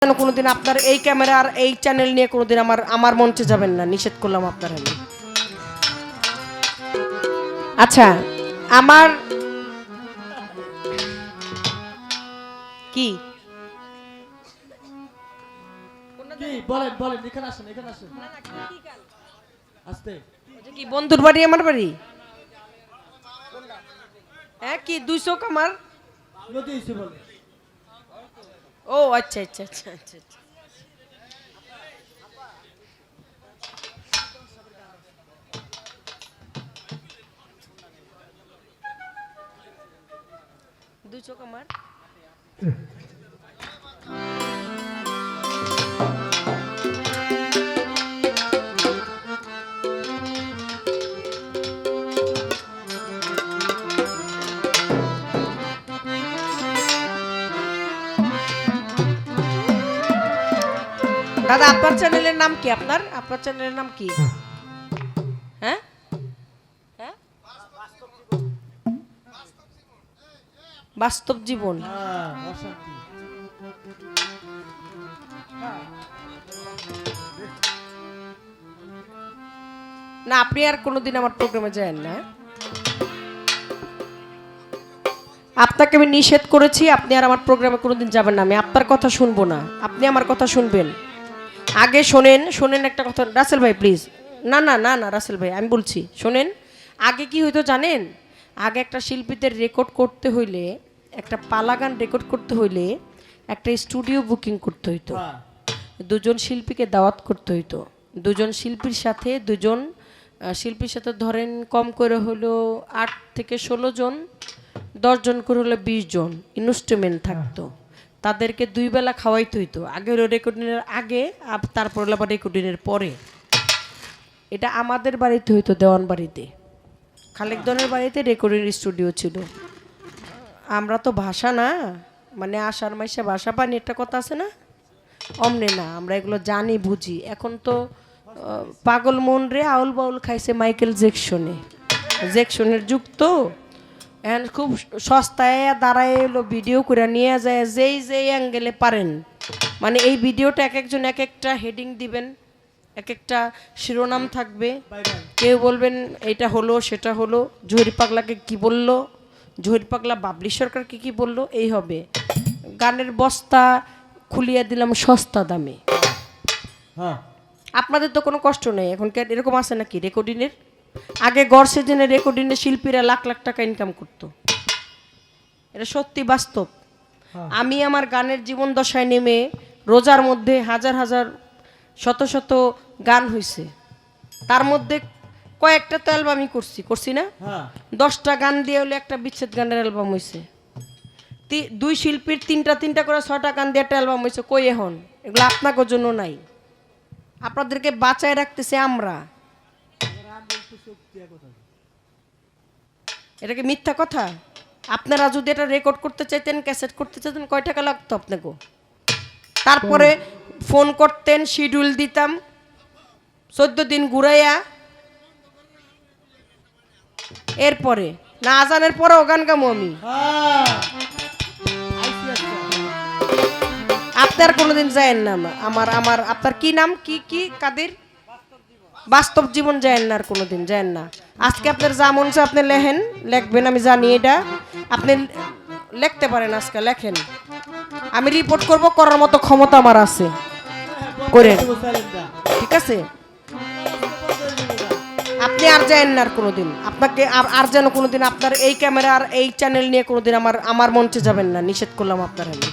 কোনোদিন আপনার এই ক্যামেরা আর এই চ্যানেল নিয়ে কোনোদিন আমার মঞ্চে যাবেন না, নিষেধ করলাম আপনার আমি। আচ্ছা, আমার কি বলেন বলেন, এখানে আসেন এখানে আসেন। আস্তে কি বন্ধুর বাড়ি আমার বাড়ি? হ্যাঁ, কি 200 আমার? নদী হইছে বলে। ও আচ্ছা আচ্ছা আচ্ছা আচ্ছা আচ্ছা। দুই চোখ আমার। দাদা, আপনার চ্যানেলের নাম কি? আপনার চ্যানেলের নাম কি? হ্যাঁ হ্যাঁ, বাস্তব জীবন। অশান্তি। না, আপনি আর কোনোদিন আমার প্রোগ্রামে যায়েন না। আপনাকে আমি নিষেধ করেছি, আপনি আর আমার প্রোগ্রামে কোনোদিন যাবেন না। আমি আপনার কথা শুনবো না, আপনি আমার কথা শুনবেন। আগে শোনেন একটা কথা। রাসেল ভাই প্লিজ। না না না না রাসেল ভাই, আমি বলছি শোনেন। আগে কি হইতো জানেন? আগে একটা শিল্পীদের রেকর্ড করতে হইলে, একটা পালা গান রেকর্ড করতে হইলে একটা স্টুডিও বুকিং করতে হইতো। দুজন শিল্পীকে দাওয়াত করতে হইতো। দুজন শিল্পীর সাথে ধরেন কম করে হলো 8 থেকে 16 জন, 10 জন করে হলো 20 জন ইনস্ট্রুমেন্ট থাকতো। তাদেরকে 2 বেলা খাওয়াইতে হইতো। আগে হলো রেকর্ডিংয়ের আগে, তারপর হলো আবার রেকর্ডিংয়ের পরে। এটা আমাদের বাড়িতে হইতো, দেওয়ান বাড়িতে, খালেকদনের বাড়িতে রেকর্ডিং স্টুডিও ছিল। আমরা তো ভাষা না, মানে আষাঢ় মাসে ভাষা পানি একটা কথা আছে না, অমনে না, আমরা এগুলো জানি বুঝি। এখন তো পাগল মন রে আউল বাউল খাইছে মাইকেল জ্যাকসনের যুগ তো। এখন খুব সস্তায় দাঁড়ায় এলো, ভিডিও করে নিয়ে যায় যেই অ্যাঙ্গেলে পারেন। মানে এই ভিডিওটা এক একজন এক একটা হেডিং দিবেন, এক একটা শিরোনাম থাকবে। কেউ বলবেন এটা হলো সেটা হলো, জহির পাগলাকে কি বললো, জহির পাগলা বাবলি সরকারকে কি বললো, এই হবে। গানের বস্তা খুলিয়ে দিলাম সস্তা দামে। আপনাদের তো কোনো কষ্ট নেই এখন। এরকম আছে নাকি রেকর্ডিংয়ের? আগে গড় সিজনের রেকর্ডিংয়ে শিল্পীরা লাখ লাখ টাকা ইনকাম করতো। এটা সত্যি বাস্তব। আমি আমার গানের জীবন দশায় নেমে রোজার মধ্যে হাজার হাজার শত শত গান হয়েছে। তার মধ্যে কয়েকটা তো অ্যালবামই করছি না? 10টা গান দিয়ে হলে একটা বিচ্ছেদ গানের অ্যালবাম হয়েছে। 2 শিল্পীর 3টা করে 6টা গান দিয়ে একটা অ্যালবাম হয়েছে। কই এখন এগুলো আপনাদের জন্য নাই, আপনাদেরকে বাঁচায় রাখতেছে আমরা। এটা কি মিথ্যা কথা? আপনারা যদি এটা রেকর্ড করতে চাইতেন, ক্যাসেট করতে চাইতেন, কয় টাকা লাগতো আপনাকে? তারপরে ফোন করতেন, শিডিউল দিতাম, 14 দিন ঘুরাইয়া, এরপরে না আজানের পরেও গান গামো আমি। আপনার কোনোদিন যায়েন না আপনার কি নাম? কি কাদের? বাস্তব জীবন যায়েন না, আর কোনোদিন যায়েন না। আজকে আপনার যা মন চায় আপনি লিখবেন, আমি জানি এটা। আপনি লিখতে পারেন, আজকে লেখেন, আমি রিপোর্ট করার মতো ক্ষমতা আমার আছে, করেন, ঠিক আছে? আপনি আর যায়েন না আর কোনোদিন। আপনাকে আর যেন কোনোদিন আপনার এই ক্যামেরা আর এই চ্যানেল নিয়ে কোনোদিন আমার মঞ্চে যাবেন না, নিষেধ করলাম আপনার আমি।